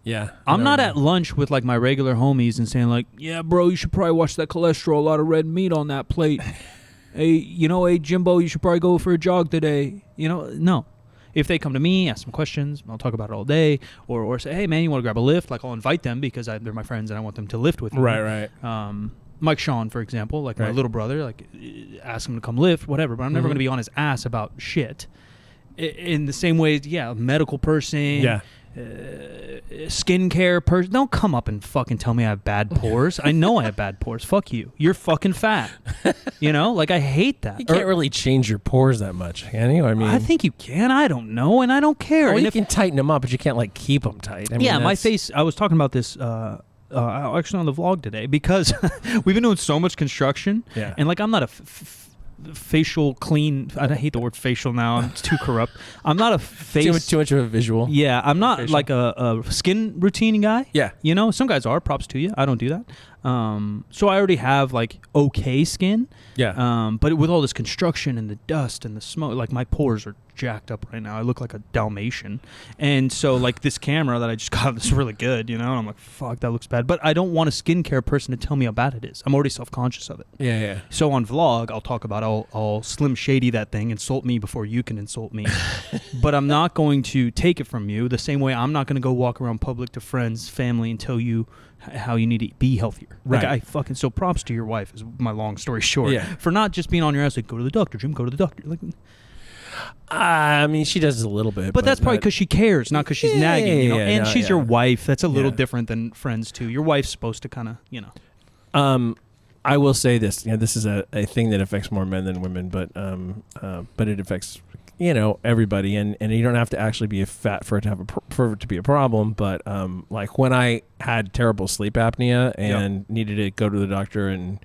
Yeah. I'm not at lunch with like my regular homies and saying like, yeah, bro, you should probably watch that cholesterol, a lot of red meat on that plate. Hey, Jimbo, you should probably go for a jog today. No. If they come to me, ask some questions, I'll talk about it all day, or say, hey, man, you want to grab a lift? Like, I'll invite them because they're my friends and I want them to lift with me. Right. Mike Sean, for example, like my little brother, like ask him to come lift, whatever, but I'm never going to be on his ass about shit. In the same way, yeah, medical person, skincare person. Don't come up and fucking tell me I have bad pores. I know I have bad pores. Fuck you. You're fucking fat. Like I hate that. You can't really change your pores that much, can you? I mean, I think you can. I don't know, and I don't care. Well, you can tighten them up, but you can't like keep them tight. I mean, my face. I was talking about this. Actually on the vlog today because we've been doing so much construction, and like I'm not a facial clean. I hate the word facial now. It's too corrupt. I'm not a face. Too much of a visual. Yeah, I'm not facial. Like a skin routine guy. Yeah, some guys are. Props to you. I don't do that. So I already have like okay skin. Yeah. But with all this construction and the dust and the smoke, like my pores are jacked up right now. I look like a Dalmatian. And so like this camera that I just got is really good, and I'm like, fuck, that looks bad. But I don't want a skincare person to tell me how bad it is. I'm already self-conscious of it. Yeah. So on vlog, I'll talk about I'll Slim Shady that thing, insult me before you can insult me. But I'm not going to take it from you the same way I'm not going to go walk around public to friends, family, and tell you how you need to be healthier. Right. Like so props to your wife is my long story short. Yeah. For not just being on your ass like, go to the doctor, Jim, go to the doctor. Like, I mean, she does a little bit. But that's probably because she cares, not because she's nagging, and she's your wife. That's a little Yeah. different than friends too. Your wife's supposed to kind of, I will say this. This is a thing that affects more men than women, but it affects everybody, and you don't have to actually be fat for it to have for it to be a problem. But like when I had terrible sleep apnea and needed to go to the doctor and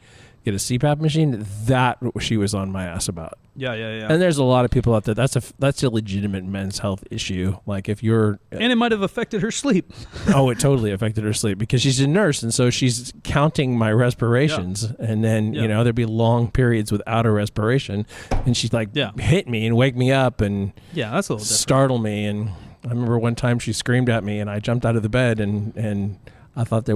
get a CPAP machine, that she was on my ass about. Yeah. And there's a lot of people out there. That's a legitimate men's health issue. Like if you're, and it might have affected her sleep. Oh, it totally affected her sleep because she's a nurse, and so she's counting my respirations, and then there'd be long periods without a respiration, and she'd like hit me and wake me up and that's a little startle me. And I remember one time she screamed at me, and I jumped out of the bed, and I thought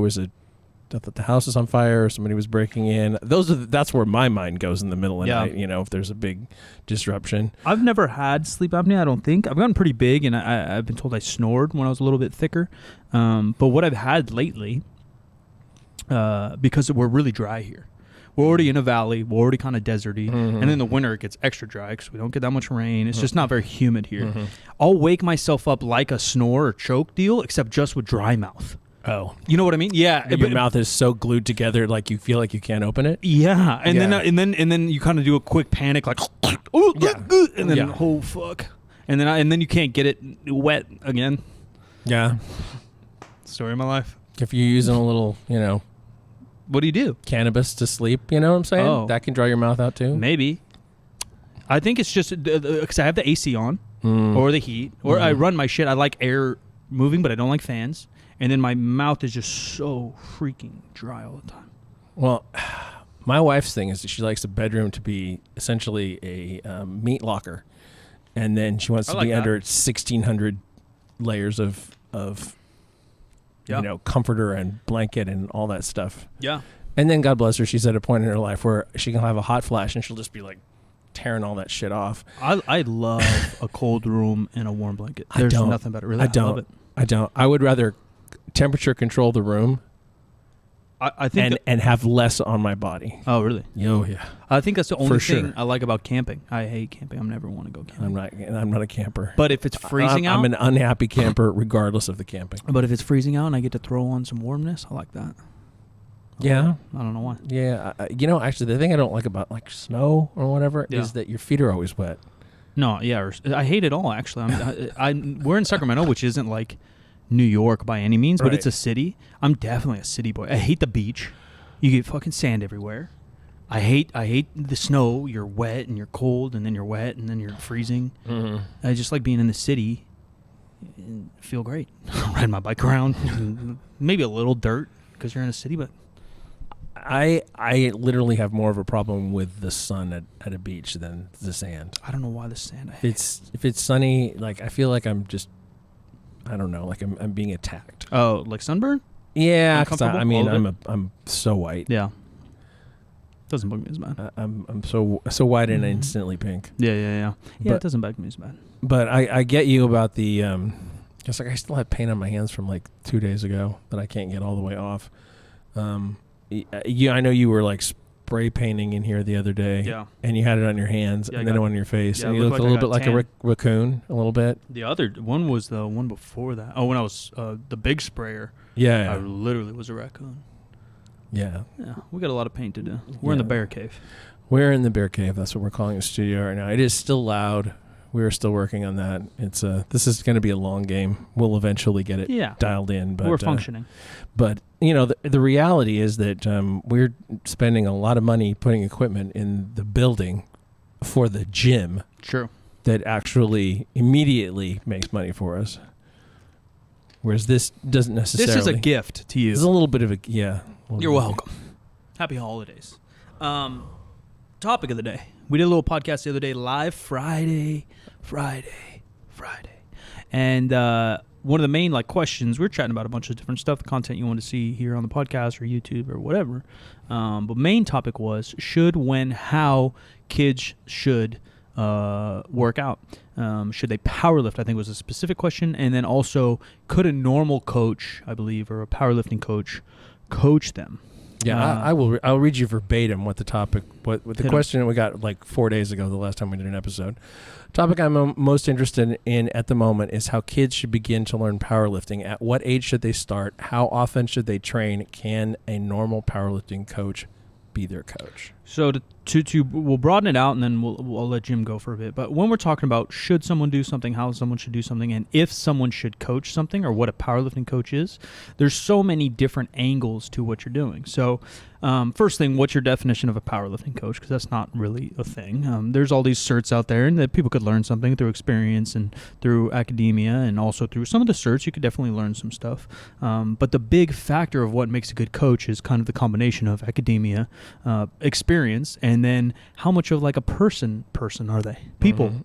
I thought the house was on fire, or somebody was breaking in. That's where my mind goes in the middle of the night, if there's a big disruption. I've never had sleep apnea, I don't think. I've gotten pretty big, and I've been told I snored when I was a little bit thicker. But what I've had lately, because we're really dry here. We're already in a valley. We're already kind of deserty. Mm-hmm. And in the winter, it gets extra dry because we don't get that much rain. It's just not very humid here. Mm-hmm. I'll wake myself up like a snore or choke deal, except just with dry mouth. Oh, you know what I mean? Yeah, your mouth is so glued together, like you feel like you can't open it. Yeah, and then you kind of do a quick panic, like, and then oh fuck, and then you can't get it wet again. Yeah, story of my life. If you're using a little, what do you do? Cannabis to sleep. You know what I'm saying? Oh, that can dry your mouth out too. Maybe. I think it's just because I have the AC on or the heat, or I run my shit. I like air moving, but I don't like fans. And then my mouth is just so freaking dry all the time. Well, my wife's thing is that she likes the bedroom to be essentially a meat locker. And then she wants to be under 1,600 layers of comforter and blanket and all that stuff. Yeah. And then, God bless her, she's at a point in her life where she can have a hot flash and she'll just be like tearing all that shit off. I love a cold room and a warm blanket. There's nothing better. Really, I love it. I don't. I would rather temperature control the room I think and have less on my body. Oh, really? Oh, yeah. I think that's the only thing I like about camping. I hate camping. I never want to go camping. I'm not a camper. But if it's freezing out, I'm an unhappy camper regardless of the camping. But if it's freezing out and I get to throw on some warmness, I like that. Yeah. I don't know why. Yeah. Actually, the thing I don't like about like snow or whatever is that your feet are always wet. No, yeah. I hate it all, actually. We're in Sacramento, which isn't like New York by any means, but it's a city. I'm definitely a city boy. I hate the beach. You get fucking sand everywhere. I hate the snow. You're wet and you're cold, and then you're wet and then you're freezing. Mm-hmm. I just like being in the city and feel great. Ride my bike around. Maybe a little dirt because you're in a city, but I literally have more of a problem with the sun at a beach than the sand. I don't know why the sand. If it's sunny, like I feel like I'm just I don't know, like I'm being attacked. Oh, like sunburn? Yeah, 'cause Uncomfortable? I'm so white. Yeah. Doesn't bug me as bad. I'm so white and instantly pink. Yeah. Yeah, But- it doesn't bug me as bad. But I get you about the just like I still have pain on my hands from like 2 days ago that I can't get all the way off. I know you were like spray painting in here the other day. Yeah. And you had it on your hands Yeah, and then on your face. yeah, And it you looked looked a like I little bit got like a raccoon, a little bit. The other one was the one before that. Oh, when I was the big sprayer, Yeah. I literally was a raccoon. Yeah. Yeah, we got a lot of paint to do. We're in the bear cave. We're in the bear cave. That's what we're calling the studio right now. It is still loud. We are still working on that. It's this is going to be a long game. We'll eventually get it dialed in. But we're functioning. But the reality is that we're spending a lot of money putting equipment in the building for the gym. True. That actually immediately makes money for us. Whereas this doesn't necessarily. This is a gift to you. It's a little bit of a You're welcome. Happy holidays. Topic of the day. We did a little podcast the other day, live Friday. And one of the main questions, we were chatting about a bunch of different stuff, the content you want to see here on the podcast or YouTube or whatever. But main topic was how kids should work out. Should they powerlift? I think was a specific question. And then also, could a normal coach, I believe, or a powerlifting coach them? Yeah, I'll read you verbatim what the topic, what the question that we got like 4 days ago, the last time we did an episode. Topic I'm most interested in at the moment is how kids should begin to learn powerlifting. At what age should they start? How often should they train? Can a normal powerlifting coach be their coach? So we'll broaden it out, and then we'll let Jim go for a bit. But when we're talking about should someone do something, how someone should do something, and if someone should coach something, or what a powerlifting coach is, there's so many different angles to what you're doing. So first thing, what's your definition of a powerlifting coach? Because that's not really a thing. There's all these certs out there, and that people could learn something through experience and through academia, and also through some of the certs, you could definitely learn some stuff. But the big factor of what makes a good coach is kind of the combination of academia, experience, and then how much of like a person are they?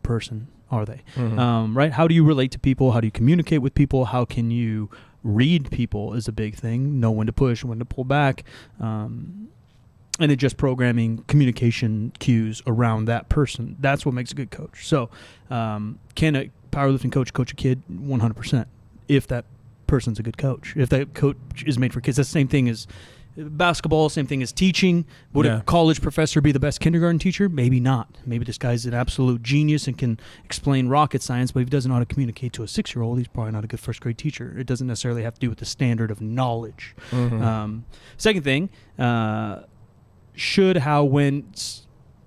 Person are they? Right? How do you relate to people? How do you communicate with people? How can you read people is a big thing. Know when to push, when to pull back. And adjust programming, communication cues around that person. That's what makes a good coach. So can a powerlifting coach a kid? 100%. If that person's a good coach. If that coach is made for kids. That's the same thing as basketball, same thing as teaching. Would a college professor be the best kindergarten teacher? Maybe not. Maybe this guy's an absolute genius and can explain rocket science, but if he doesn't know how to communicate to a 6-year-old, he's probably not a good first grade teacher. It doesn't necessarily have to do with the standard of knowledge. Second thing, when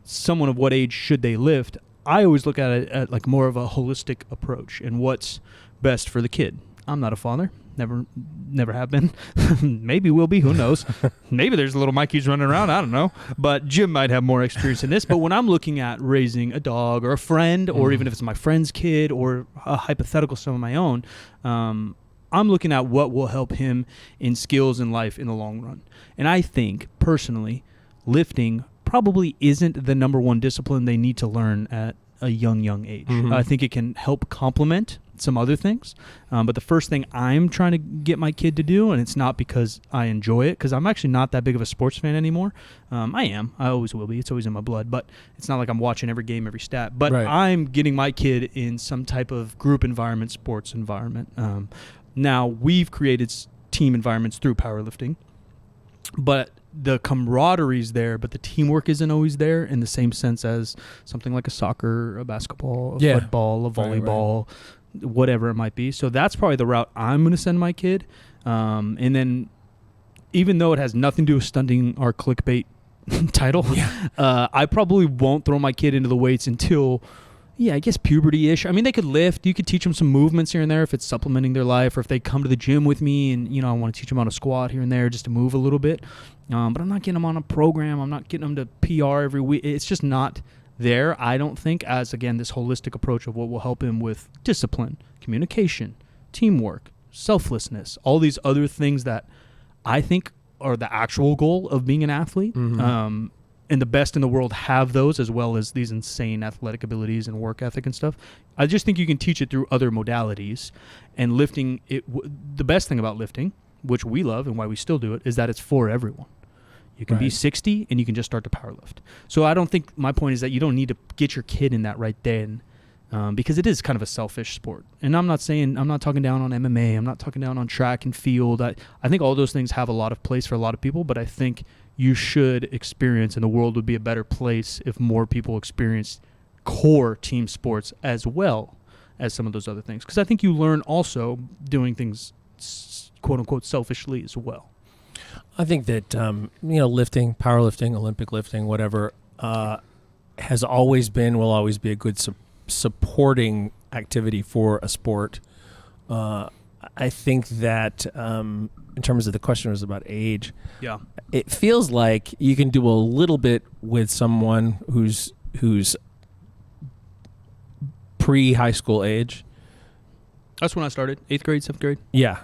someone of what age should they lift? I always look at it at like more of a holistic approach and what's best for the kid. I'm not a father. Never have been. Maybe will be. Who knows? Maybe there's little Mikeys running around. I don't know. But Jim might have more experience in this. But when I'm looking at raising a dog or a friend, or even if it's my friend's kid or a hypothetical some of my own, I'm looking at what will help him in skills in life in the long run. And I think, personally, lifting probably isn't the number one discipline they need to learn at a young age. I think it can help complement some other things. But the first thing I'm trying to get my kid to do, and it's not because I enjoy it, because I'm actually not that big of a sports fan anymore. I am. I always will be. It's always in my blood. But it's not like I'm watching every game, every stat. But I'm getting my kid in some type of group environment, sports environment. Now, we've created team environments through powerlifting. But the camaraderie's there, but the teamwork isn't always there in the same sense as something like a soccer, a basketball, a football, a volleyball, whatever it might be. So that's probably the route I'm going to send my kid. And then even though it has nothing to do with stunting our clickbait title, I probably won't throw my kid into the weights until, I guess puberty-ish. I mean, they could lift. You could teach them some movements here and there if it's supplementing their life, or if they come to the gym with me and, I want to teach them how to squat here and there just to move a little bit. But I'm not getting them on a program. I'm not getting them to PR every week. It's just not there, I don't think, as, again, this holistic approach of what will help him with discipline, communication, teamwork, selflessness, all these other things that I think are the actual goal of being an athlete. And and the best in the world have those, as well as these insane athletic abilities and work ethic and stuff. I just think you can teach it through other modalities. And lifting, the best thing about lifting, which we love and why we still do it, is that it's for everyone. You can be 60 and you can just start to powerlift. So I don't think, my point is that you don't need to get your kid in that right then, because it is kind of a selfish sport. And I'm not talking down on MMA. I'm not talking down on track and field. I think all those things have a lot of place for a lot of people, but I think you should experience, and the world would be a better place if more people experienced core team sports as well as some of those other things. Because I think you learn also doing things, quote unquote, selfishly as well. I think that lifting, powerlifting, Olympic lifting, whatever, has always been, will always be a good supporting activity for a sport. I think that in terms of the question was about age. Yeah, it feels like you can do a little bit with someone who's pre-high school age. That's when I started, 8th grade, 7th grade. Yeah,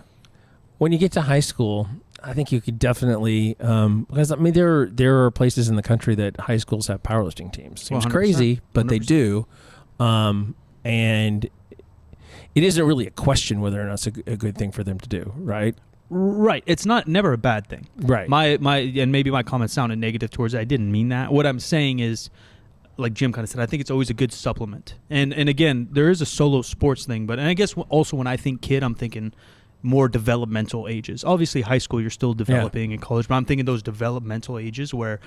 when you get to high school, I think you could definitely, because I mean there are places in the country that high schools have powerlifting teams. Seems 100%, crazy, but 100%. they do, and it isn't really a question whether or not it's a good thing for them to do, right? Right. It's never a bad thing. Right. My and maybe my comments sounded negative towards it. I didn't mean that. What I'm saying is, like Jim kind of said, I think it's always a good supplement. And again, there is a solo sports thing, but and I guess also when I think kid, I'm thinking more developmental ages. Obviously, high school, you're still developing in college, but I'm thinking those developmental ages where,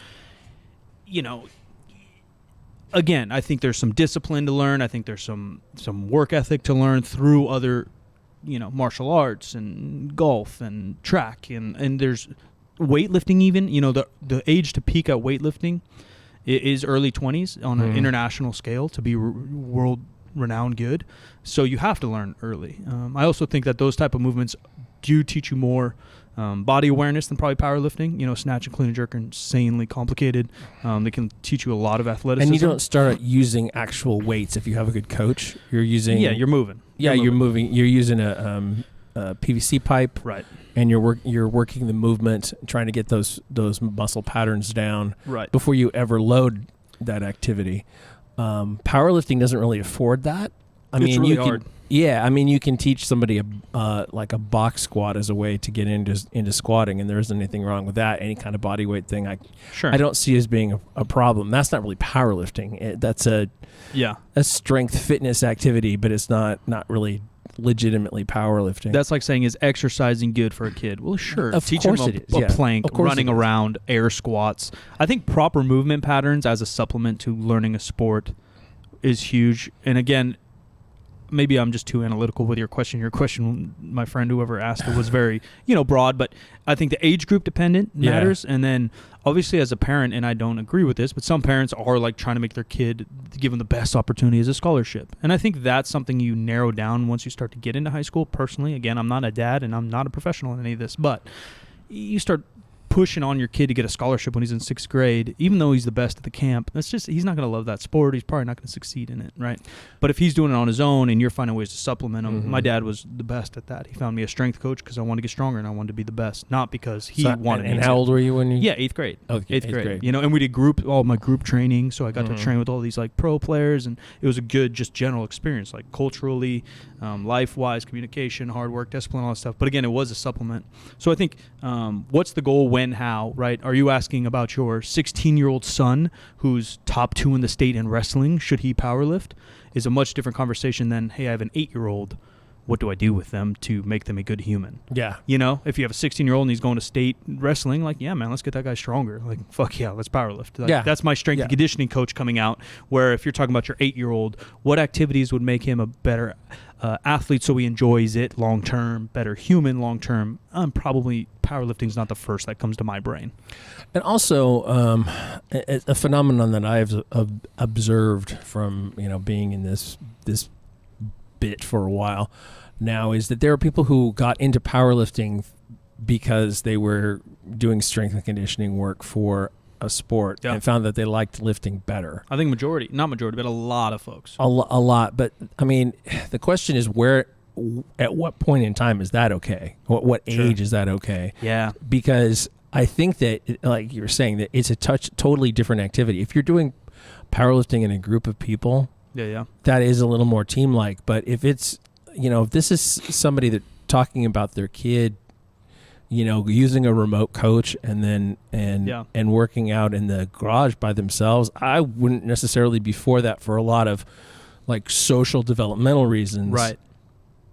again, I think there's some discipline to learn. I think there's some work ethic to learn through other, martial arts and golf and track. And there's weightlifting even. The age to peak at weightlifting is early 20s on an international scale to be world renowned good. So you have to learn early. I also think that those type of movements do teach you more body awareness than probably powerlifting. Snatch and clean and jerk are insanely complicated. They can teach you a lot of athleticism. And you don't start using actual weights if you have a good coach. You're using... Yeah, you're moving. You're moving. You're using a PVC pipe. Right. And you're working the movement, trying to get those muscle patterns down before you ever load that activity. Powerlifting doesn't really afford that. It's really hard. Yeah, I mean, you can teach somebody like a box squat as a way to get into squatting, and there isn't anything wrong with that. Any kind of body weight thing, I don't see as being a problem. That's not really powerlifting. That's a strength fitness activity, but it's not really legitimately powerlifting. That's like saying, is exercising good for a kid? Well, sure. Teach them a plank, running around, air squats. I think proper movement patterns as a supplement to learning a sport is huge. And again, maybe I'm just too analytical with your question. Your question, my friend, whoever asked it, was very, broad, but I think the age group dependent matters. And then obviously as a parent, and I don't agree with this, but some parents are like trying to make their kid, give them the best opportunity as a scholarship. And I think that's something you narrow down once you start to get into high school. Personally, again, I'm not a dad and I'm not a professional in any of this, but you start pushing on your kid to get a scholarship when he's in 6th grade, even though he's the best at the camp, he's not going to love that sport. He's probably not going to succeed in it, right? But if he's doing it on his own and you're finding ways to supplement him, my dad was the best at that. He found me a strength coach because I wanted to get stronger and I wanted to be the best, not because he wanted me to. And how old were you when you? Yeah, 8th grade. Oh, 8th grade. And we did all my group training, so I got to train with all these like pro players, and it was a good just general experience, like culturally, life-wise, communication, hard work, discipline, all that stuff. But again, it was a supplement. So I think what's the goal, when, how, right? Are you asking about your 16-year-old son who's top 2 in the state in wrestling? Should he powerlift? Is a much different conversation than, hey, I have an 8-year-old. What do I do with them to make them a good human? Yeah. If you have a 16-year-old and he's going to state wrestling, like, yeah, man, let's get that guy stronger. Like, fuck yeah, let's powerlift. Like, that's my strength and conditioning coach coming out, where if you're talking about your 8-year-old, what activities would make him a better athlete so he enjoys it long-term, better human long-term? Probably powerlifting is not the first that comes to my brain. And also, a phenomenon that I've observed from, being in this bit for a while now is that there are people who got into powerlifting because they were doing strength and conditioning work for a sport and found that they liked lifting better. I think not majority, but a lot of folks. A lot. But I mean, the question is at what point in time is that okay? What age is that okay? Yeah. Because I think that, like you were saying, that it's a totally different activity. If you're doing powerlifting in a group of people, that is a little more team-like. But if it's, if this is somebody that talking about their kid, using a remote coach and working out in the garage by themselves, I wouldn't necessarily be for that for a lot of like social developmental reasons. Right.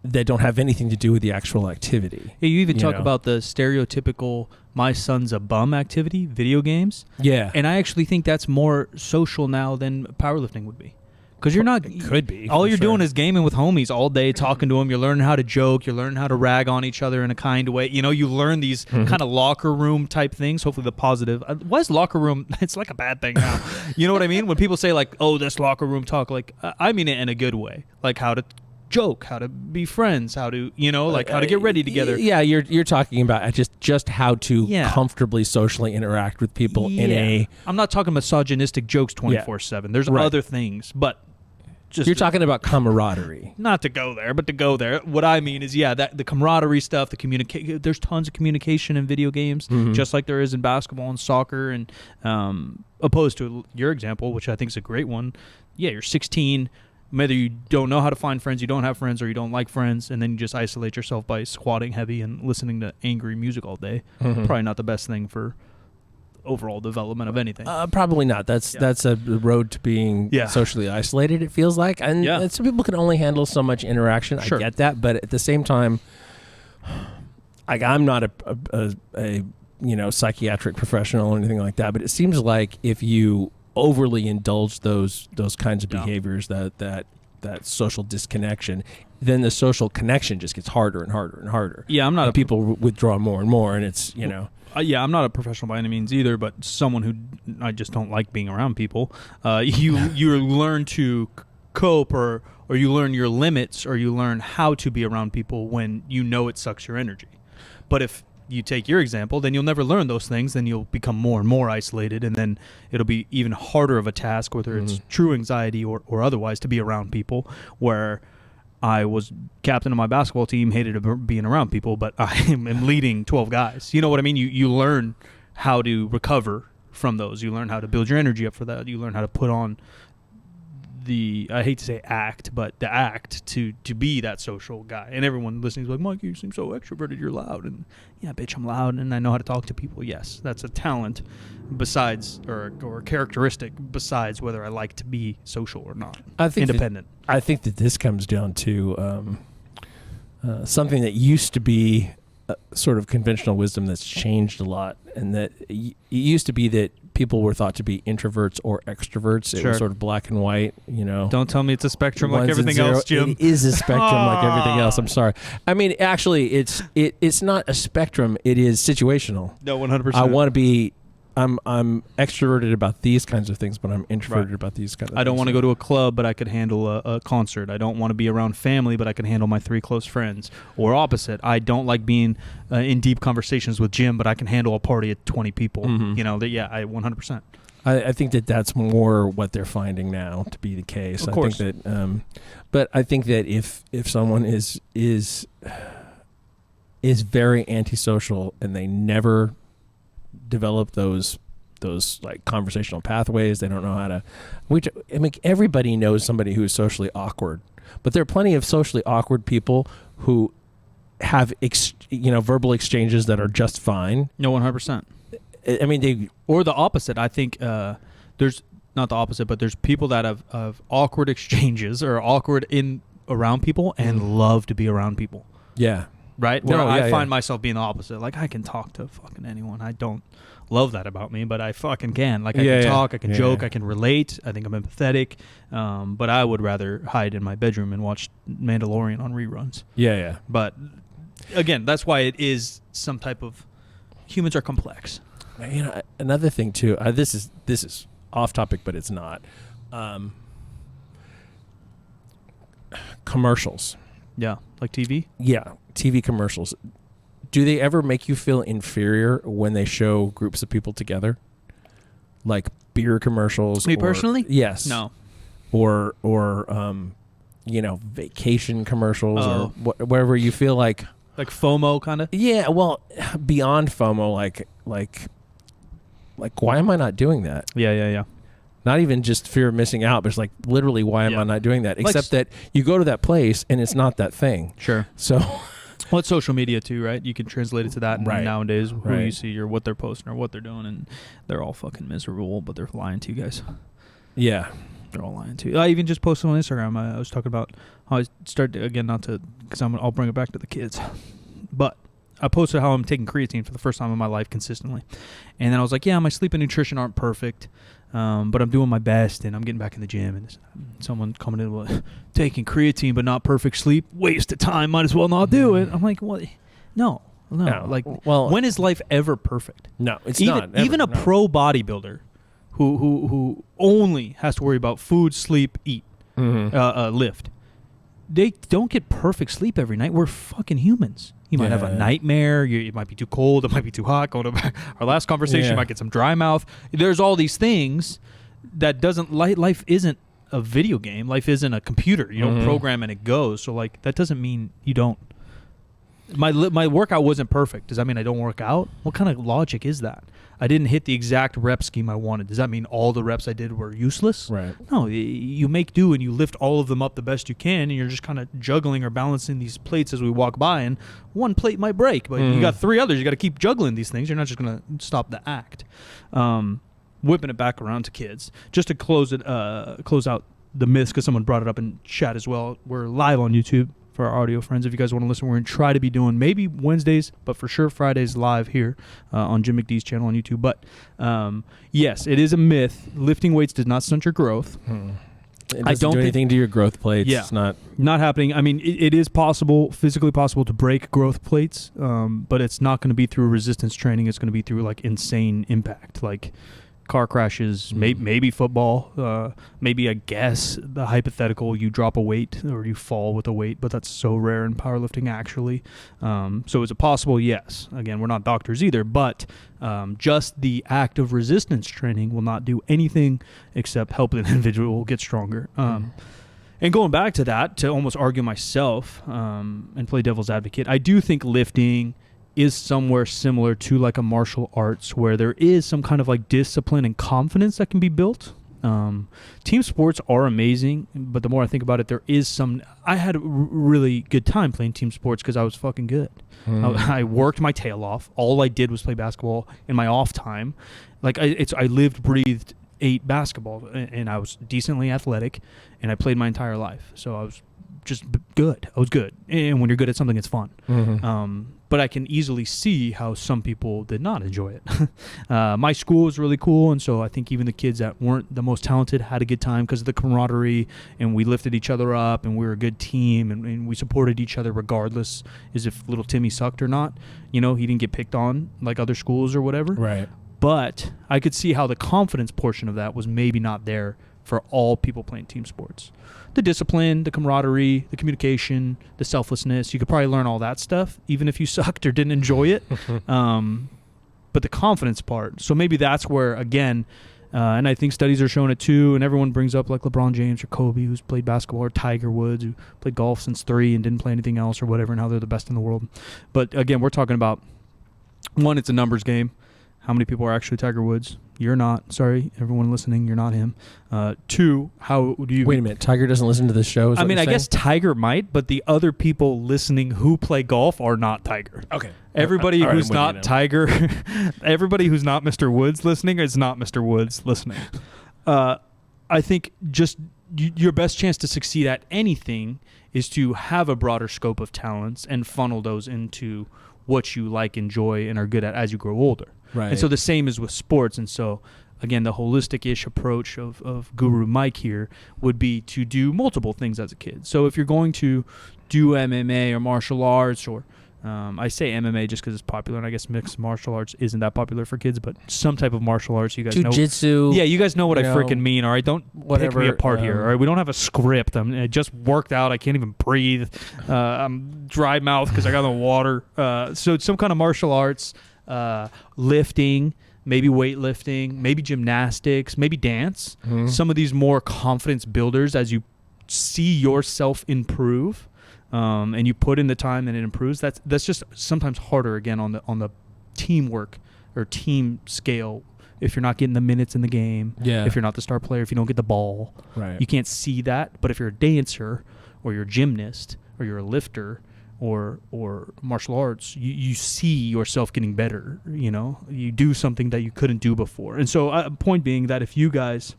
That don't have anything to do with the actual activity. Yeah, you even talk about the stereotypical "my son's a bum" activity, video games. Yeah, and I actually think that's more social now than powerlifting would be, because you're not. It could be. All you're doing is gaming with homies all day, talking to them. You're learning how to joke. You're learning how to rag on each other in a kind way. You learn these kind of locker room type things. Hopefully, the positive. Why is locker room? It's like a bad thing now. You know what I mean? When people say like, "Oh, this locker room talk," like I mean it in a good way, like how to joke, how to be friends, how to how to get ready together. Yeah, you're talking about just how to comfortably socially interact with people in a. I'm not talking misogynistic jokes 24/7. There's other things, but you're talking about camaraderie. Not to go there, but to go there. What I mean is, that the camaraderie stuff, the communicate. There's tons of communication in video games, just like there is in basketball and soccer, and opposed to your example, which I think is a great one. Yeah, you're 16. Whether you don't know how to find friends, you don't have friends, or you don't like friends, and then you just isolate yourself by squatting heavy and listening to angry music all day. Probably not the best thing for overall development of anything. Probably not. That's a road to being socially isolated, it feels like. And some people can only handle so much interaction. Sure. I get that. But at the same time, like, I'm not a psychiatric professional or anything like that, but it seems like if you overly indulge those kinds of behaviors, that social disconnection, then the social connection just gets harder and harder and harder. Yeah, I'm not. People withdraw more and more, and it's I'm not a professional by any means either, but someone who I just don't like being around people. You learn to cope, or you learn your limits, or you learn how to be around people when it sucks your energy. But if you take your example, then you'll never learn those things. Then you'll become more and more isolated, and then it'll be even harder of a task, whether it's true anxiety or otherwise, to be around people. Where I was captain of my basketball team, hated being around people, but I am leading 12 guys. You know what I mean? You learn how to recover from those. You learn how to build your energy up for that. You learn how to put on I hate to say act, but the act to be that social guy. And everyone listening is like, Mike, you seem so extroverted, you're loud. And yeah, bitch, I'm loud and I know how to talk to people. Yes, that's a talent besides, or a characteristic besides whether I like to be social or not. Independent. I think that this comes down to something that used to be sort of conventional wisdom that's changed a lot. And that it used to be that people were thought to be introverts or extroverts. It was sort of black and white, Don't tell me it's a spectrum like everything else, Jim. It is a spectrum like everything else. I'm sorry. I mean, actually, it's not a spectrum. It is situational. No, 100%. I want to be. I'm extroverted about these kinds of things, but I'm introverted about these kinds of things. I don't want to go to a club, but I could handle a concert. I don't want to be around family, but I can handle my 3 close friends. Or opposite, I don't like being in deep conversations with Jim, but I can handle a party of 20 people. I 100%. I think that's more what they're finding now to be the case. Of course. I think that, but I think that if someone is very antisocial and they never develop those like conversational pathways, they don't know how to. I mean, everybody knows somebody who is socially awkward, but there are plenty of socially awkward people who have verbal exchanges that are just fine. No, 100%. I mean, or the opposite. I think there's not the opposite, but there's people that have awkward exchanges or awkward around people and love to be around people. Yeah. Right? Where I find myself being the opposite. Like, I can talk to fucking anyone. I don't love that about me, but I fucking can. Like, I can talk, I can joke, I can relate. I think I'm empathetic. But I would rather hide in my bedroom and watch Mandalorian on reruns. Yeah. But, again, that's why it is some type of... Humans are complex. Another thing, too. This is off topic, but it's not. Commercials. Yeah, like TV? Yeah, TV commercials. Do they ever make you feel inferior when they show groups of people together? Like beer commercials? Me personally? Yes. No. Or vacation commercials or whatever you feel like. Like FOMO kind of? Yeah, well, beyond FOMO, like why am I not doing that? Yeah. Not even just fear of missing out, but it's like literally why am I not doing that? Except that you go to that place and it's not that thing. Sure. So, well, it's social media too, right? You can translate it to that. Right. And nowadays, who Right. you see or what they're posting or what they're doing, and they're all fucking miserable, but they're lying to you guys. yeah. They're all lying to you. I even just posted on Instagram. I was talking about how I started again, not to, because I'll bring it back to the kids, but I posted how I'm taking creatine for the first time in my life consistently, and then I was like, yeah, my sleep and nutrition aren't perfect, but I'm doing my best, and I'm getting back in the gym. And someone commented, well, taking creatine but not perfect sleep, waste of time. Might as well not do it. I'm like, well, no. Like, well, when is life ever perfect? No, it's even, not. Even a pro bodybuilder who only has to worry about food, sleep, eat, lift, they don't get perfect sleep every night. We're fucking humans. You might have a nightmare. It might be too cold. It might be too hot. Going to our last conversation, you might get some dry mouth. There's all these things that doesn't. Life isn't a video game. Life isn't a computer. You don't program and it goes. So like that doesn't mean you don't. My workout wasn't perfect. Does that mean I don't work out? What kind of logic is that? I didn't hit the exact rep scheme I wanted. Does that mean all the reps I did were useless? Right. No, you make do and you lift all of them up the best you can, and you're just kind of juggling or balancing these plates as we walk by, and one plate might break, but you got 3 others. You got to keep juggling these things. You're not just going to stop the act. Whipping it back around to kids. Just to close out the myths, because someone brought it up in chat as well. We're live on YouTube. For our audio friends, if you guys want to listen, we're going to try to be doing maybe Wednesdays, but for sure Fridays live here on Jim McD's channel on YouTube. But yes, it is a myth. Lifting weights does not stunt your growth. It doesn't do anything to your growth plates. Yeah, it's not happening. I mean, it is possible, physically possible, to break growth plates, but it's not going to be through resistance training. It's going to be through like insane impact, like car crashes, maybe football, maybe I guess the hypothetical you drop a weight or you fall with a weight, but that's so rare in powerlifting actually. So is it possible? Yes. Again, we're not doctors either, but just the act of resistance training will not do anything except help an individual get stronger. And going back to that, to almost argue myself and play devil's advocate, I do think lifting is somewhere similar to like a martial arts where there is some kind of like discipline and confidence that can be built. Team sports are amazing, but the more I think about it, there is some. I had a really good time playing team sports because I was fucking good. I worked my tail off. All I did was play basketball in my off time. Like I lived, breathed, ate basketball, and I was decently athletic, and I played my entire life. So I was just good. I was good, and when you're good at something, it's fun. But I can easily see how some people did not enjoy it. My school was really cool, and so I think even the kids that weren't the most talented had a good time because of the camaraderie, and we lifted each other up, and we were a good team, and we supported each other regardless as if little Timmy sucked or not. You know, he didn't get picked on like other schools or whatever. right. But I could see how the confidence portion of that was maybe not there for all people playing team sports. The discipline, the camaraderie, the communication, the selflessness, you could probably learn all that stuff, even if you sucked or didn't enjoy it. But the confidence part, so maybe that's where, again, and I think studies are showing it too, and everyone brings up like LeBron James or Kobe, who's played basketball, or Tiger Woods, who played golf since 3 and didn't play anything else or whatever, and how they're the best in the world. But again, we're talking about, one, it's a numbers game. How many people are actually Tiger Woods? You're not. Sorry, everyone listening, you're not him. 2, how do you... Wait a minute. Tiger doesn't listen to this show? I mean, I guess Tiger might, but the other people listening who play golf are not Tiger. Okay. Everybody right, who's not Tiger, everybody who's not Mr. Woods listening is not Mr. Woods listening. I think just your best chance to succeed at anything is to have a broader scope of talents and funnel those into what you like, enjoy, and are good at as you grow older. Right. And so the same is with sports. And so, again, the holistic-ish approach of Guru Mike here would be to do multiple things as a kid. So if you're going to do MMA or martial arts, or I say MMA just because it's popular, and I guess mixed martial arts isn't that popular for kids, but some type of martial arts, you guys know. Jiu-jitsu. Yeah, you guys know what I freaking mean, all right? Don't pick me apart here, all right? We don't have a script. I just worked out. I can't even breathe. I'm dry mouth because I got the water. So it's some kind of martial arts, lifting, maybe weightlifting, maybe gymnastics, maybe dance. Some of these more confidence builders as you see yourself improve. And you put in the time and it improves. That's just sometimes harder again on the teamwork or team scale if you're not getting the minutes in the game, if you're not the star player, if you don't get the ball. Right. You can't see that. But if you're a dancer or you're a gymnast or you're a lifter or martial arts, you see yourself getting better. You know, you do something that you couldn't do before. And so point being that if you guys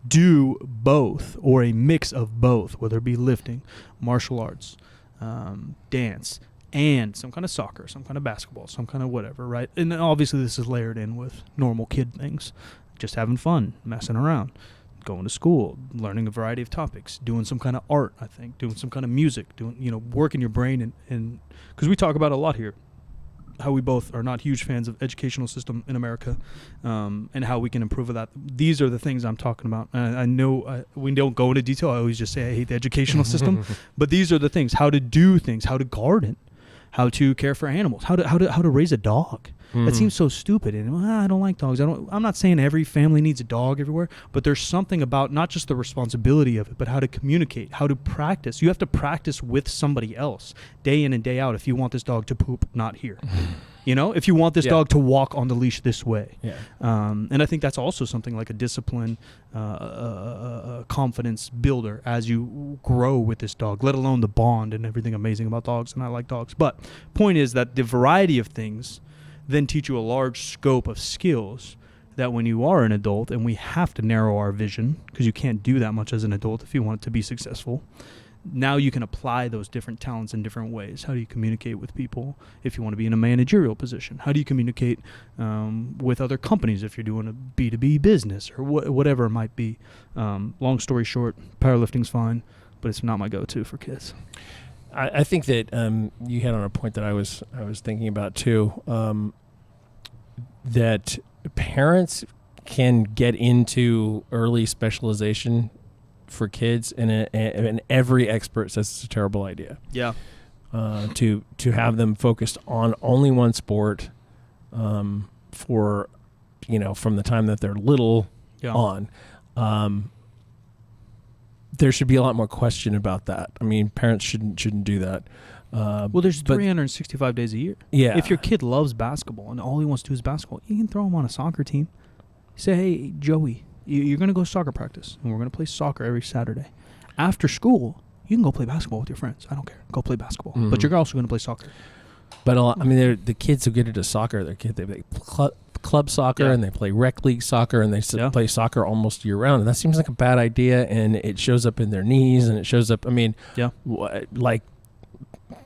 do both or a mix of both, whether it be lifting, martial arts, dance, and some kind of soccer, some kind of basketball, some kind of whatever, right? And then obviously this is layered in with normal kid things, just having fun, messing around, going to school, learning a variety of topics, doing some kind of art, I think, doing some kind of music, doing, you know, working your brain. And because we talk about a lot here, how we both are not huge fans of educational system in America, and how we can improve that. These are the things I'm talking about. I know we don't go into detail. I always just say I hate the educational system, but these are the things: how to do things, how to garden, how to care for animals, how to raise a dog. That seems so stupid, and I don't like dogs. I'm not saying every family needs a dog everywhere, but there's something about not just the responsibility of it, but how to communicate, how to practice. You have to practice with somebody else day in and day out if you want this dog to poop not here. You know, if you want this dog to walk on the leash this way. And I think that's also something like a discipline, a confidence builder as you grow with this dog, let alone the bond and everything amazing about dogs. And I like dogs. But point is that the variety of things then teach you a large scope of skills that when you are an adult, and we have to narrow our vision because you can't do that much as an adult if you want it to be successful. Now you can apply those different talents in different ways. How do you communicate with people if you want to be in a managerial position? How do you communicate with other companies if you're doing a B2B business or whatever it might be? Long story short, powerlifting's fine, but it's not my go-to for kids. I think that you hit on a point that I was thinking about too, that parents can get into early specialization for kids, and every expert says it's a terrible idea. Yeah. To have them focused on only one sport, for, you know, from the time that they're little on. There should be a lot more question about that. I mean, parents shouldn't do that. Well, there's 365 days a year. Yeah. If your kid loves basketball and all he wants to do is basketball, you can throw him on a soccer team. Say, hey, Joey, you're going to go soccer practice, and we're going to play soccer every Saturday. After school, you can go play basketball with your friends. I don't care. Go play basketball. Mm-hmm. But you're also going to play soccer. But I mean, the kids who get into soccer, they play club soccer, and they play rec league soccer, and they play soccer almost year round. And that seems like a bad idea, and it shows up in their knees, and it shows up, I mean, like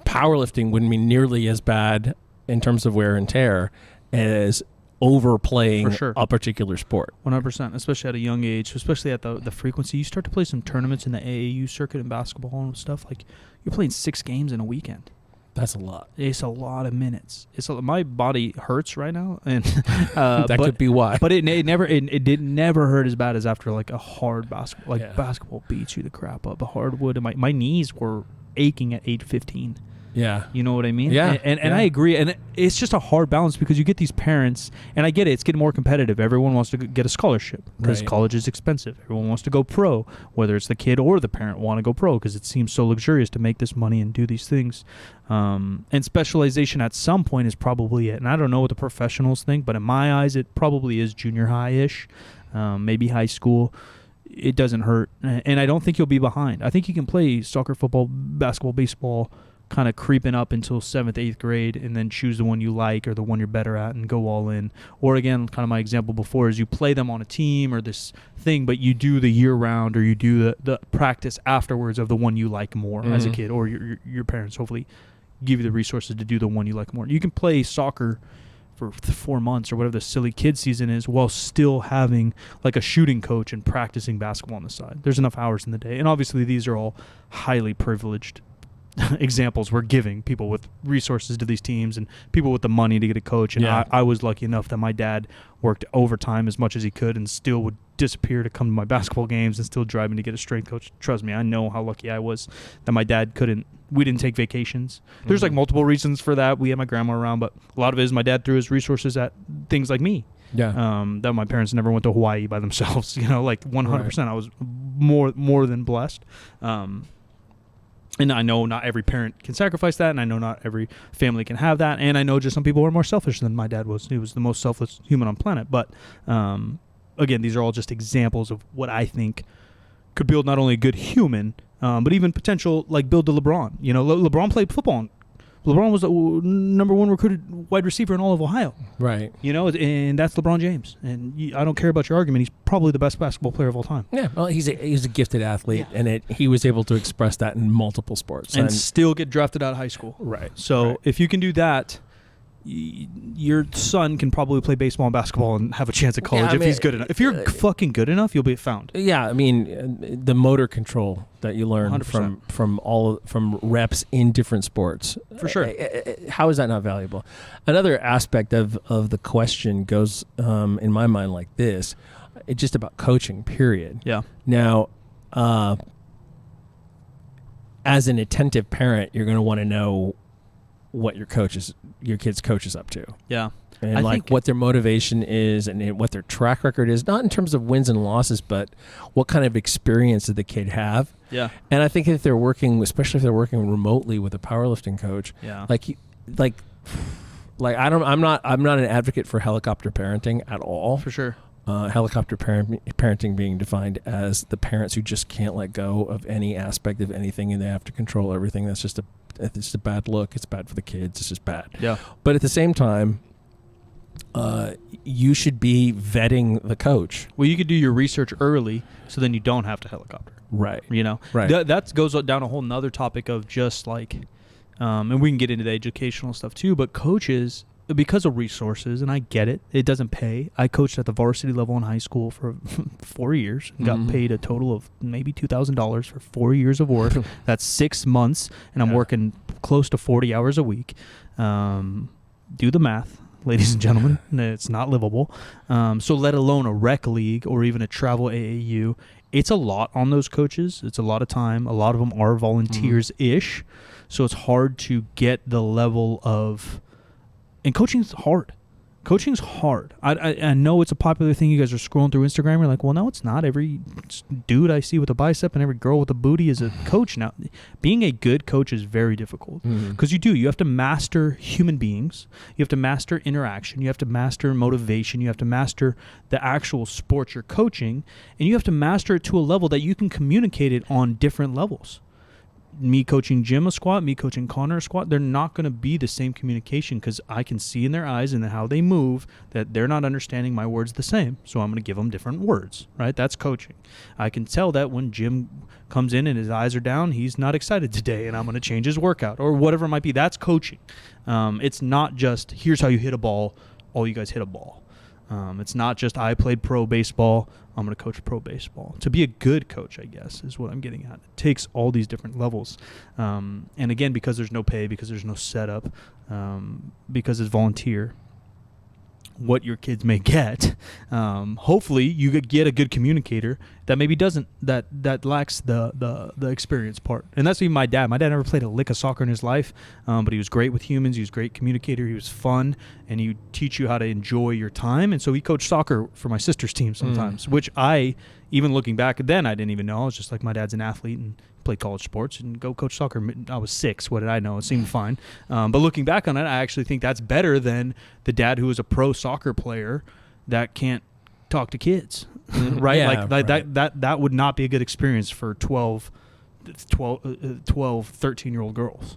powerlifting wouldn't be nearly as bad in terms of wear and tear as overplaying a particular sport. 100%, especially at a young age, especially at the frequency. You start to play some tournaments in the AAU circuit in basketball and stuff. Like, you're playing 6 games in a weekend. That's a lot. It's a lot of minutes. My body hurts right now, and that could be why. But it never hurt as bad as after like a hard basketball. Basketball beats you the crap up. A hardwood, and my knees were aching at 8:15. Yeah. You know what I mean? Yeah. And I agree. And it's just a hard balance because you get these parents, and I get it, it's getting more competitive. Everyone wants to get a scholarship because college is expensive. Everyone wants to go pro, whether it's the kid or the parent want to go pro because it seems so luxurious to make this money and do these things. And specialization at some point is probably it. And I don't know what the professionals think, but in my eyes, it probably is junior high-ish, maybe high school. It doesn't hurt. And I don't think you'll be behind. I think you can play soccer, football, basketball, baseball, kind of creeping up until 7th, 8th grade, and then choose the one you like or the one you're better at and go all in. Or again, kind of my example before is you play them on a team or this thing, but you do the year round or you do the practice afterwards of the one you like more as a kid, or your parents hopefully give you the resources to do the one you like more. You can play soccer for 4 months or whatever the silly kid season is while still having like a shooting coach and practicing basketball on the side. There's enough hours in the day. And obviously these are all highly privileged examples we're giving, people with resources to these teams and people with the money to get a coach. And I was lucky enough that my dad worked overtime as much as he could and still would disappear to come to my basketball games and still drive me to get a strength coach. Trust me, I know how lucky I was that my dad we didn't take vacations. There's like multiple reasons for that. We had my grandma around, but a lot of it is my dad threw his resources at things like me. That my parents never went to Hawaii by themselves. You know, like 100%. I was more than blessed. And I know not every parent can sacrifice that, and I know not every family can have that, and I know just some people are more selfish than my dad was. He was the most selfless human on planet. But again, these are all just examples of what I think could build not only a good human, but even potential, like build the LeBron. You know, LeBron played football. And LeBron was the number 1 recruited wide receiver in all of Ohio. Right. You know, and that's LeBron James. And I don't care about your argument. He's probably the best basketball player of all time. Yeah. Well, he's a gifted athlete, and he was able to express that in multiple sports. And still get drafted out of high school. Right. So if you can do that, your son can probably play baseball and basketball and have a chance at college if he's good enough. If you're fucking good enough, you'll be found. Yeah, I mean, the motor control that you learn 100%. from reps in different sports, For sure. How is that not valuable? Another aspect of the question goes in my mind like this: it's just about coaching. Period. Yeah. Now, as an attentive parent, you're going to want to know what your kid's coach is up to. Yeah. And I like think what their motivation is and what their track record is, not in terms of wins and losses, but what kind of experience did the kid have? Yeah. And I think if they're working, especially if they're working remotely with a powerlifting coach, Yeah. I'm not an advocate for helicopter parenting at all. For sure. Helicopter parenting being defined as the parents who just can't let go of any aspect of anything and they have to control everything. That's just it's a bad look. It's bad for the kids. It's just bad. Yeah. But at the same time, you should be vetting the coach. Well, you could do your research early, so then you don't have to helicopter. Right. You know. Right. That goes down a whole nother topic of just like, and we can get into the educational stuff too. But coaches, because of resources, and I get it, it doesn't pay. I coached at the varsity level in high school for 4 years and got paid a total of maybe $2,000 for 4 years of work. That's 6 months, and I'm working close to 40 hours a week. Do the math, ladies and gentlemen. It's not livable. So let alone a rec league or even a travel AAU. It's a lot on those coaches. It's a lot of time. A lot of them are volunteers-ish. So it's hard to get the level of... And coaching's hard. Coaching's hard. I know it's a popular thing. You guys are scrolling through Instagram. You're like, well, no, it's not. Every dude I see with a bicep and every girl with a booty is a coach. Now, being a good coach is very difficult because you have to master human beings. You have to master interaction. You have to master motivation. You have to master the actual sport you're coaching. And you have to master it to a level that you can communicate it on different levels. Me coaching Jim a squat, me coaching Connor a squat, they're not going to be the same communication because I can see in their eyes and how they move that they're not understanding my words the same. So I'm going to give them different words, right? That's coaching. I can tell that when Jim comes in and his eyes are down, he's not excited today and I'm going to change his workout or whatever it might be. That's coaching. It's not just, here's how you hit a ball, all you guys hit a ball. It's not just I played pro baseball, I'm going to coach pro baseball. To be a good coach, I guess, is what I'm getting at. It takes all these different levels. And again, because there's no pay, because there's no setup, because it's volunteer, what your kids may get, hopefully you could get a good communicator that maybe doesn't, that lacks the experience part. And that's even my dad. My dad never played a lick of soccer in his life, but he was great with humans. He was a great communicator. He was fun, and he would teach you how to enjoy your time. And so he coached soccer for my sister's team sometimes, which even looking back then, I didn't even know. I was just like, my dad's an athlete and played college sports and go coach soccer. I was 6. What did I know? It seemed fine. But looking back on it, I actually think that's better than the dad who was a pro soccer player that can't talk to kids, right? Yeah, That would not be a good experience for 12, 13-year-old girls.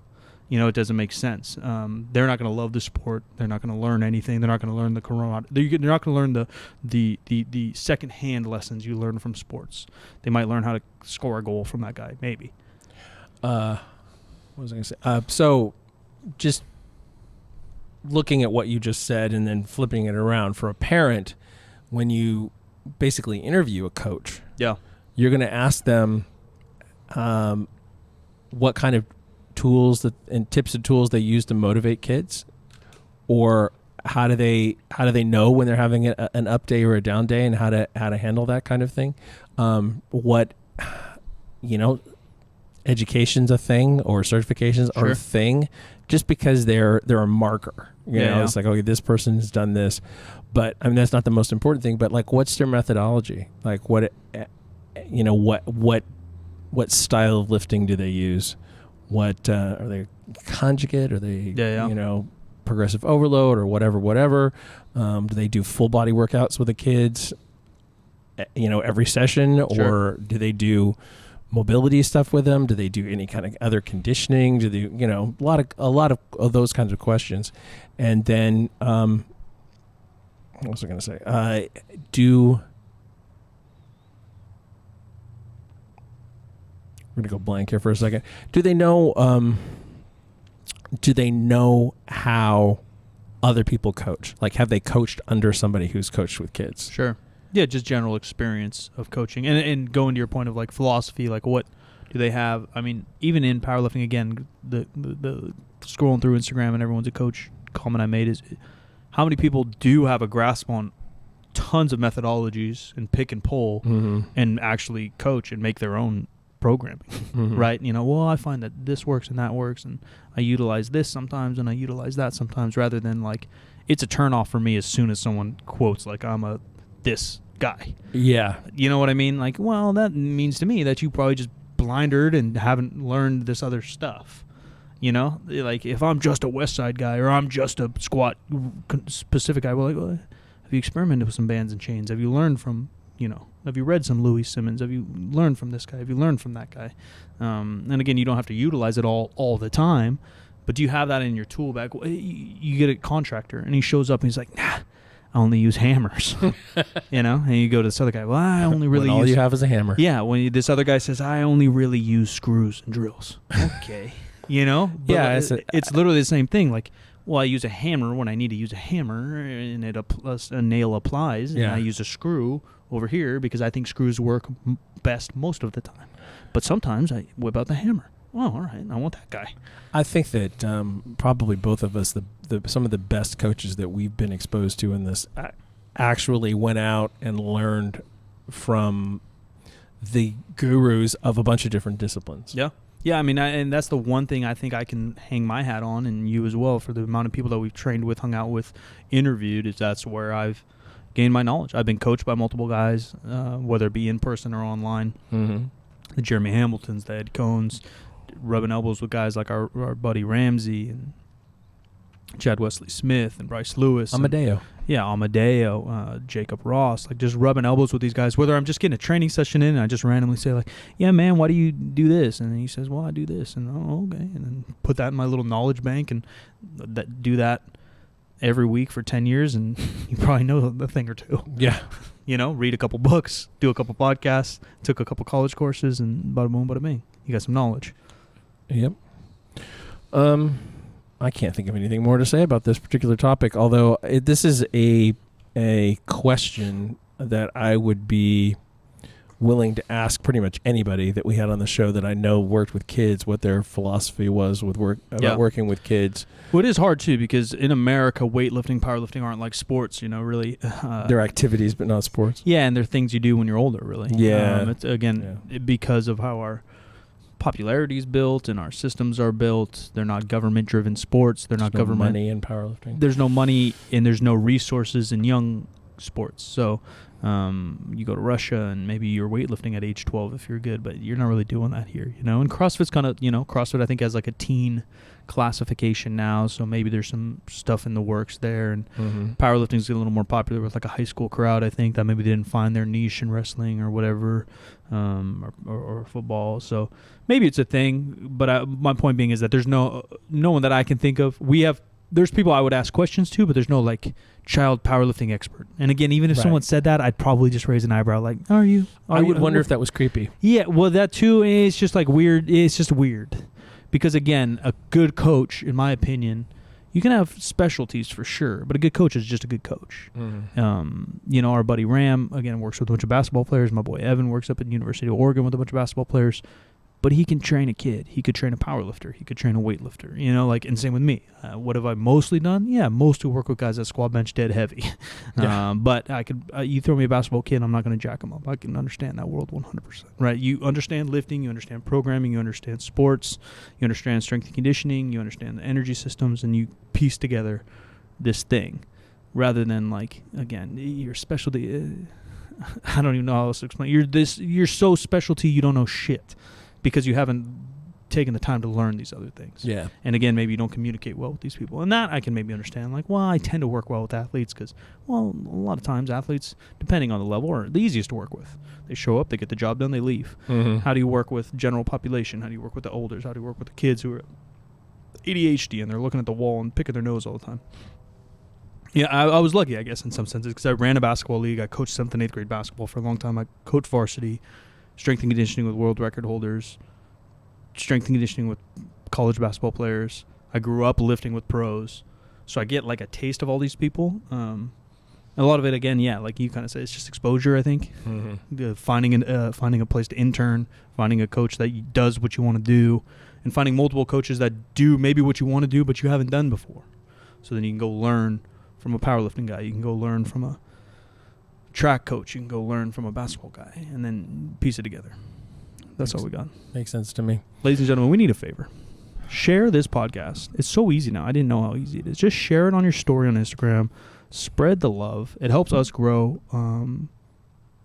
You know, it doesn't make sense. They're not going to love the sport. They're not going to learn anything. They're not going to learn they're not going to learn the second-hand lessons you learn from sports. They might learn how to score a goal from that guy, maybe. What was I going to say? So just looking at what you just said and then flipping it around, for a parent, when you basically interview a coach, you're going to ask them what kind of tools and tips and tools they use to motivate kids, or how do they know when they're having an up day or a down day and how to handle that kind of thing. Education's a thing, or certifications are a thing, just because they're a marker. You know, it's like, okay, this person has done this, but I mean that's not the most important thing. But like, what's their methodology? Like, what style of lifting do they use? what are they conjugate? Are they Yeah. Progressive overload or whatever? Do they do full body workouts with the kids? Every session, Sure. or do they do mobility stuff with them? Do they do any kind of other conditioning? Do they, a lot of those kinds of questions, and then what was I going to say? I'm going to go blank here for a second. Do they know? Do they know how other people coach? Like, have they coached under somebody who's coached with kids? Sure. Yeah, just general experience of coaching. And going to your point of, like, philosophy, like, what do they have? I mean, even in powerlifting, again, the scrolling through Instagram and everyone's a coach comment I made is how many people do have a grasp on tons of methodologies and pick and pull and actually coach and make their own programming, right? I find that this works and that works, and I utilize this sometimes and I utilize that sometimes, rather than, like, it's a turnoff for me as soon as someone quotes, like, I'm a this guy. Yeah. You know what I mean? Like, well, that means to me that you probably just blindered and haven't learned this other stuff. Like, if I'm just a West Side guy or I'm just a squat specific guy, well, have you experimented with some bands and chains? Have you learned from, have you read some Louis Simmons? Have you learned from this guy? Have you learned from that guy? And again, you don't have to utilize it all the time, but do you have that in your tool bag? You get a contractor and he shows up and he's like, nah, I only use hammers, and you go to this other guy. Well, I only really all you have is a hammer. Yeah. This other guy says, I only really use screws and drills. Okay. But yeah, it's literally the same thing. Like, well, I use a hammer when I need to use a hammer, and a nail applies, and I use a screw over here because I think screws work best most of the time. But sometimes I whip out the hammer. Well, all right, I want that guy. I think that probably both of us, some of the best coaches that we've been exposed to in this, actually went out and learned from the gurus of a bunch of different disciplines. Yeah. Yeah, I mean, and that's the one thing I think I can hang my hat on, and you as well, for the amount of people that we've trained with, hung out with, interviewed, is that's where I've gained my knowledge. I've been coached by multiple guys, whether it be in person or online. The Jeremy Hamiltons, the Ed Cones, rubbing elbows with guys like our buddy Ramsey and Chad Wesley Smith and Bryce Lewis. Amadeo. Jacob Ross, like, just rubbing elbows with these guys, whether I'm just getting a training session in and I just randomly say, like, yeah, man, why do you do this? And then he says, well, I do this. And, oh, okay. And then put that in my little knowledge bank and do that every week for 10 years, and you probably know a thing or two. Yeah. Read a couple books, do a couple podcasts, took a couple college courses, and bada boom, bada bing. You got some knowledge. Yep. I can't think of anything more to say about this particular topic, although this is a question that I would be willing to ask pretty much anybody that we had on the show that I know worked with kids, what their philosophy was with working with kids. Well, it is hard, too, because in America, weightlifting, powerlifting aren't like sports, really. They're activities, but not sports. Yeah, and they're things you do when you're older, really. Yeah. It's, because of how our popularity is built and our systems are built. They're not government-driven sports. They're not government money in powerlifting. There's no money and there's no resources in young sports. So you go to Russia and maybe you're weightlifting at age 12 if you're good, but you're not really doing that here, And CrossFit's kind of, CrossFit I think has like a teen classification now, so maybe there's some stuff in the works there. And powerlifting's a little more popular with like a high school crowd, I think, that maybe they didn't find their niche in wrestling or whatever, or football. So maybe it's a thing, but my point being is that there's no one that I can think of. There's people I would ask questions to, but there's no like child powerlifting expert. And again, even if someone said that, I'd probably just raise an eyebrow like, I would wonder if that was creepy. Yeah, well, that too is just like weird. It's just weird. Because again, a good coach, in my opinion, you can have specialties for sure, but a good coach is just a good coach. Our buddy Ram, again, works with a bunch of basketball players. My boy Evan works up at the University of Oregon with a bunch of basketball players. But he can train a kid. He could train a powerlifter. He could train a weightlifter. And same with me. What have I mostly done? Yeah, mostly work with guys that squat, bench, dead, heavy. Yeah. But I could. You throw me a basketball kid, I'm not going to jack him up. I can understand that world 100%. Right? You understand lifting. You understand programming. You understand sports. You understand strength and conditioning. You understand the energy systems, and you piece together this thing, rather than like again your specialty. I don't even know how else to explain. You're so specialty you don't know shit. Because you haven't taken the time to learn these other things. Yeah. And again, maybe you don't communicate well with these people. And that I can maybe understand. Like, well, I tend to work well with athletes because, well, a lot of times athletes, depending on the level, are the easiest to work with. They show up, they get the job done, they leave. Mm-hmm. How do you work with general population? How do you work with the elders? How do you work with the kids who are ADHD and they're looking at the wall and picking their nose all the time? Yeah, I was lucky, I guess, in some senses, because I ran a basketball league. I coached 7th and 8th grade basketball for a long time. I coached varsity, strength and conditioning with world record holders, strength and conditioning with college basketball players. I grew up lifting with pros. So I get like a taste of all these people. A lot of it, again, yeah, like you kind of said, it's just exposure, I think. Mm-hmm. Finding a place to intern, finding a coach that does what you want to do, and finding multiple coaches that do maybe what you want to do but you haven't done before. So then you can go learn from a powerlifting guy. You can go learn from a track coach. You can go learn from a basketball guy and then piece it together. That's all we got. Makes sense to me. Ladies and gentlemen, we need a favor. Share this podcast. It's so easy now. I didn't know how easy it is. Just share it on your story on Instagram. Spread the love. It helps us grow.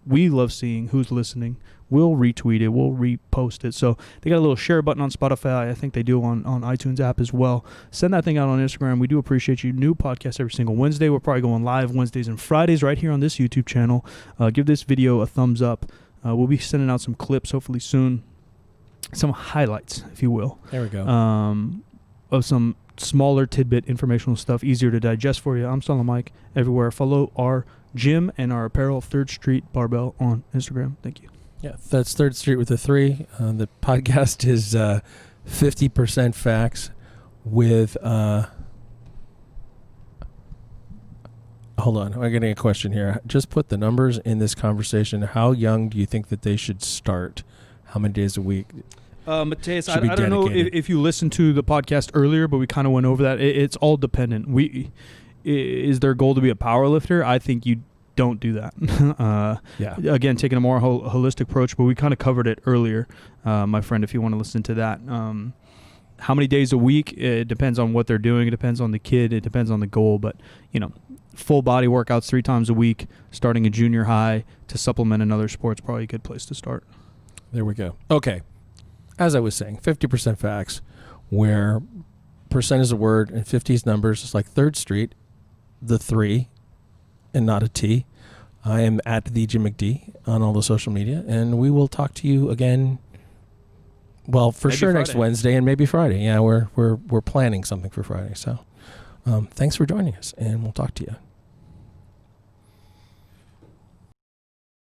We love seeing who's listening. We'll retweet it. We'll repost it. So they got a little share button on Spotify. I think they do on iTunes app as well. Send that thing out on Instagram. We do appreciate you. New podcast every single Wednesday. We're probably going live Wednesdays and Fridays right here on this YouTube channel. Give this video a thumbs up. We'll be sending out some clips hopefully soon. Some highlights, if you will. There we go. Of some smaller tidbit informational stuff, easier to digest for you. I'm Stalin Mike everywhere. Follow our gym and our apparel, 3rd Street Barbell, on Instagram. Thank you. Yeah, that's 3rd Street with a 3. The podcast is 50% facts with... Hold on, I'm getting a question here. Just put the numbers in this conversation. How young do you think that they should start? How many days a week? Mateus, I don't know if you listened to the podcast earlier, but we kind of went over that. It's all dependent. Is their goal to be a power lifter? I think you don't do that. Yeah. Again, taking a more holistic approach, but we kind of covered it earlier, my friend, if you want to listen to that. How many days a week? It depends on what they're doing. It depends on the kid. It depends on the goal. But, full body workouts 3 times a week, starting a junior high to supplement another sport's probably a good place to start. There we go. Okay. As I was saying, 50% facts, where percent is a word and 50 is numbers. It's like 3rd Street, the 3, and not a T. I am at the Jim McD on all the social media, and we will talk to you again. Well, for maybe sure Friday. Next Wednesday and maybe Friday. Yeah, we're planning something for Friday. So, thanks for joining us, and we'll talk to you.